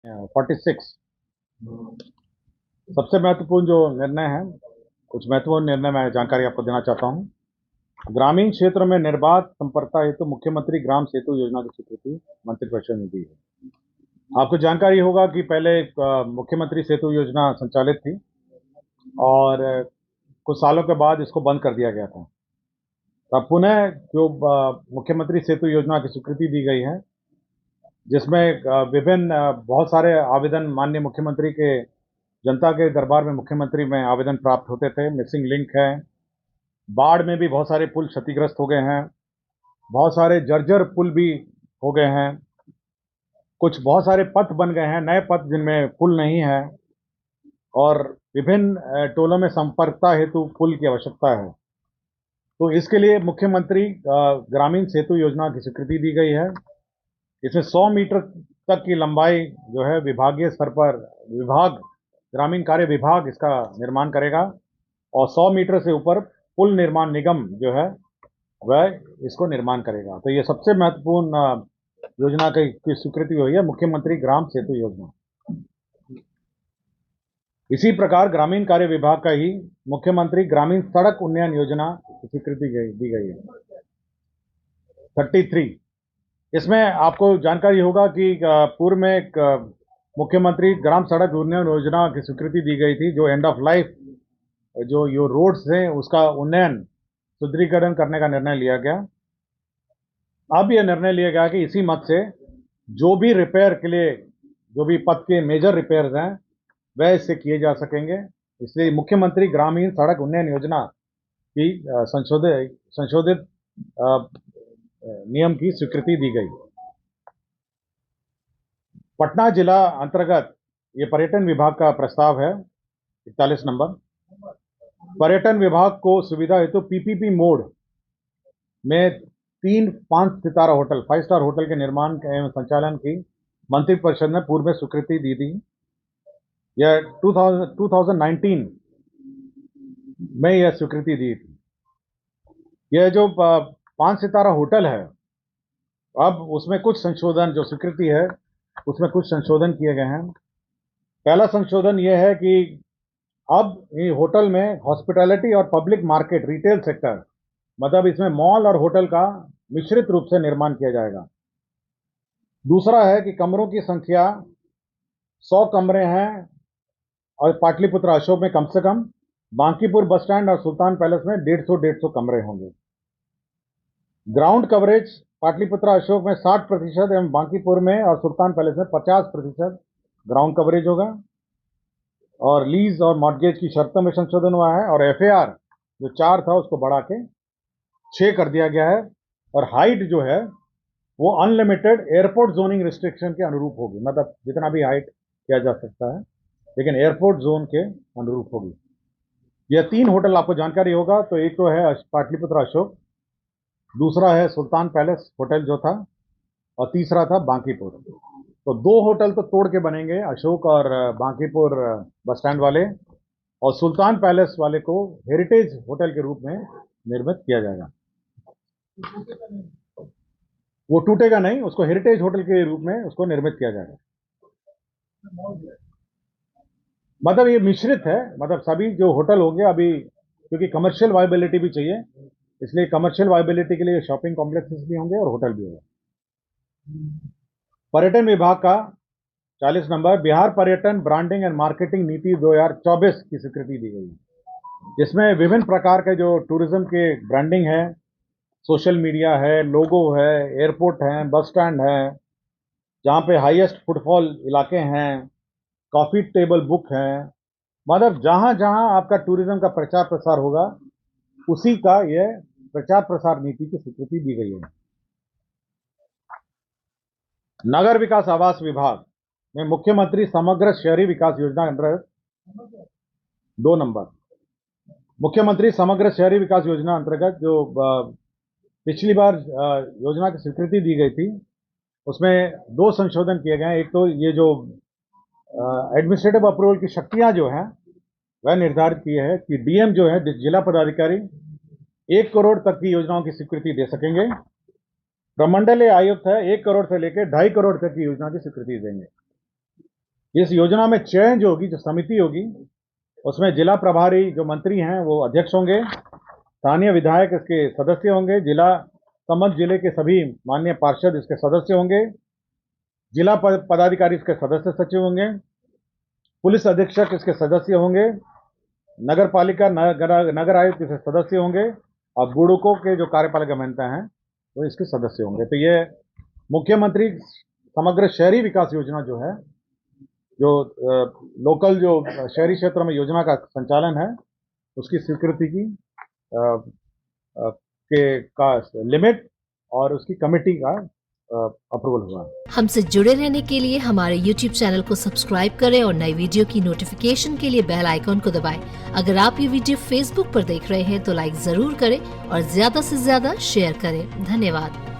46। सबसे महत्वपूर्ण जो निर्णय है, कुछ महत्वपूर्ण निर्णय मैं जानकारी आपको देना चाहता हूं। ग्रामीण क्षेत्र में निर्बाध संपर्कता हेतु मुख्यमंत्री ग्राम सेतु योजना की स्वीकृति मंत्रिपरिषद ने दी है। आपको जानकारी होगा कि पहले मुख्यमंत्री सेतु योजना संचालित थी और कुछ सालों के बाद इसको बंद कर दिया गया था। तब पुनः जो मुख्यमंत्री सेतु योजना की स्वीकृति दी गई है, जिसमें विभिन्न बहुत सारे आवेदन माननीय मुख्यमंत्री के जनता के दरबार में मुख्यमंत्री में आवेदन प्राप्त होते थे। मिसिंग लिंक है, बाढ़ में भी बहुत सारे पुल क्षतिग्रस्त हो गए हैं, बहुत सारे जर्जर पुल भी हो गए हैं, कुछ बहुत सारे पथ बन गए हैं, नए पथ जिनमें पुल नहीं है, और विभिन्न टोलों में संपर्कता हेतु पुल की आवश्यकता है। तो इसके लिए मुख्यमंत्री ग्रामीण सेतु योजना की स्वीकृति दी गई है। इसमें 100 मीटर तक की लंबाई जो है विभागीय स्तर पर ग्रामीण कार्य विभाग इसका निर्माण करेगा, और 100 मीटर से ऊपर पुल निर्माण निगम जो है वह इसको निर्माण करेगा। तो ये सबसे महत्वपूर्ण योजना की स्वीकृति हुई है, मुख्यमंत्री ग्राम सेतु योजना। इसी प्रकार ग्रामीण कार्य विभाग का ही मुख्यमंत्री ग्रामीण सड़क उन्नयन योजना की स्वीकृति दी गई है, 33। इसमें आपको जानकारी होगा कि पूर्व में एक मुख्यमंत्री ग्राम सड़क उन्नयन योजना की स्वीकृति दी गई थी, जो एंड ऑफ लाइफ जो रोड्स हैं उसका उन्नयन सुदृढ़ीकरण करने का निर्णय लिया गया। अब यह निर्णय लिया गया कि इसी मत से जो भी रिपेयर के लिए जो भी पथ के मेजर रिपेयर्स हैं वह इससे किए जा सकेंगे। इसलिए मुख्यमंत्री ग्रामीण सड़क उन्नयन योजना की संशोधित नियम की स्वीकृति दी गई। पटना जिला अंतर्गत ये पर्यटन विभाग का प्रस्ताव है, 41 नंबर। पर्यटन विभाग को सुविधा हेतु पीपीपी मोड में 3 5 सितारा होटल 5 स्टार होटल के निर्माण एवं संचालन की मंत्रिपरिषद ने पूर्व में स्वीकृति दी थी। यह 2019 में यह स्वीकृति दी थी। यह जो 5 सितारा होटल है, अब उसमें कुछ संशोधन, जो स्वीकृति है उसमें कुछ संशोधन किए गए हैं। पहला संशोधन यह है कि अब ये होटल में हॉस्पिटैलिटी और पब्लिक मार्केट रिटेल सेक्टर, मतलब इसमें मॉल और होटल का मिश्रित रूप से निर्माण किया जाएगा। दूसरा है कि कमरों की संख्या 100 कमरे हैं और पाटलिपुत्र अशोक में कम से कम, बांकीपुर बस स्टैंड और सुल्तान पैलेस में 150 कमरे होंगे। ग्राउंड कवरेज पाटलिपुत्र अशोक में 60% एवं बांकीपुर में और सुल्तान पैलेस में 50% ग्राउंड कवरेज होगा। और लीज और मॉर्गेज की शर्तों में संशोधन हुआ है, और एफएआर जो 4 था उसको बढ़ा के 6 कर दिया गया है। और हाइट जो है वो अनलिमिटेड एयरपोर्ट जोनिंग रिस्ट्रिक्शन के अनुरूप होगी, मतलब जितना भी हाइट किया जा सकता है, लेकिन एयरपोर्ट जोन के अनुरूप होगी। यह 3 होटल आपको जानकारी होगा, तो एक तो है पाटलिपुत्र अशोक, दूसरा है सुल्तान पैलेस होटल जो था, और तीसरा था बांकीपुर। तो 2 होटल तो तोड़ के बनेंगे, अशोक और बांकीपुर बस स्टैंड वाले, और सुल्तान पैलेस वाले को हेरिटेज होटल के रूप में निर्मित किया जाएगा। वो टूटेगा नहीं, उसको हेरिटेज होटल के रूप में उसको निर्मित किया जाएगा। मतलब ये मिश्रित है, मतलब सभी जो होटल होंगे अभी, क्योंकि कमर्शियल वायबिलिटी भी चाहिए, इसलिए कमर्शियल वायबिलिटी के लिए शॉपिंग कॉम्प्लेक्सेस भी होंगे और होटल भी होगा। पर्यटन विभाग का 40 नंबर, बिहार पर्यटन ब्रांडिंग एंड मार्केटिंग नीति 2024 की स्वीकृति दी गई है। इसमें विभिन्न प्रकार के जो टूरिज्म के ब्रांडिंग है, सोशल मीडिया है, लोगो है, एयरपोर्ट है, बस स्टैंड है, जहाँ पे हाईएस्ट फुटफॉल इलाके हैं, कॉफी टेबल बुक है, मतलब जहाँ जहाँ आपका टूरिज्म का प्रचार प्रसार होगा उसी का यह प्रचार प्रसार नीति की स्वीकृति दी गई है। नगर विकास आवास विभाग में मुख्यमंत्री समग्र शहरी विकास योजना अंतर्गत 2 नंबर, मुख्यमंत्री समग्र शहरी विकास योजना अंतर्गत जो पिछली बार योजना की स्वीकृति दी गई थी, उसमें 2 संशोधन किए गए हैं। एक तो ये जो एडमिनिस्ट्रेटिव अप्रूवल की शक्तियां जो हैं वह निर्धारित की है कि डीएम जो है, जिला पदाधिकारी 1 करोड़ तक की योजनाओं की स्वीकृति दे सकेंगे। प्रमंडलीय आयुक्त है 1 करोड़ से लेकर 2.5 करोड़ तक की योजना की स्वीकृति देंगे। इस योजना में चयन जो होगी, जो समिति होगी, उसमें जिला प्रभारी जो मंत्री हैं वो अध्यक्ष होंगे, स्थानीय विधायक इसके सदस्य होंगे, संबंधित जिले के सभी माननीय पार्षद इसके सदस्य होंगे, जिला पदाधिकारी इसके सदस्य सचिव होंगे, पुलिस अधीक्षक इसके सदस्य होंगे, नगर पालिका नगर आयुक्त इसके सदस्य होंगे और बुडुको के जो कार्यपालक अभियंता हैं वो इसके सदस्य होंगे। तो ये मुख्यमंत्री समग्र शहरी विकास योजना जो है, जो लोकल जो शहरी क्षेत्र में योजना का संचालन है, उसकी स्वीकृति की का लिमिट और उसकी कमेटी का अप्रूवल हुआ। हमसे जुड़े रहने के लिए हमारे YouTube चैनल को सब्सक्राइब करें और नई वीडियो की नोटिफिकेशन के लिए बेल आइकॉन को दबाएं। अगर आप ये वीडियो Facebook पर देख रहे हैं तो लाइक जरूर करें और ज्यादा से ज्यादा शेयर करें। धन्यवाद।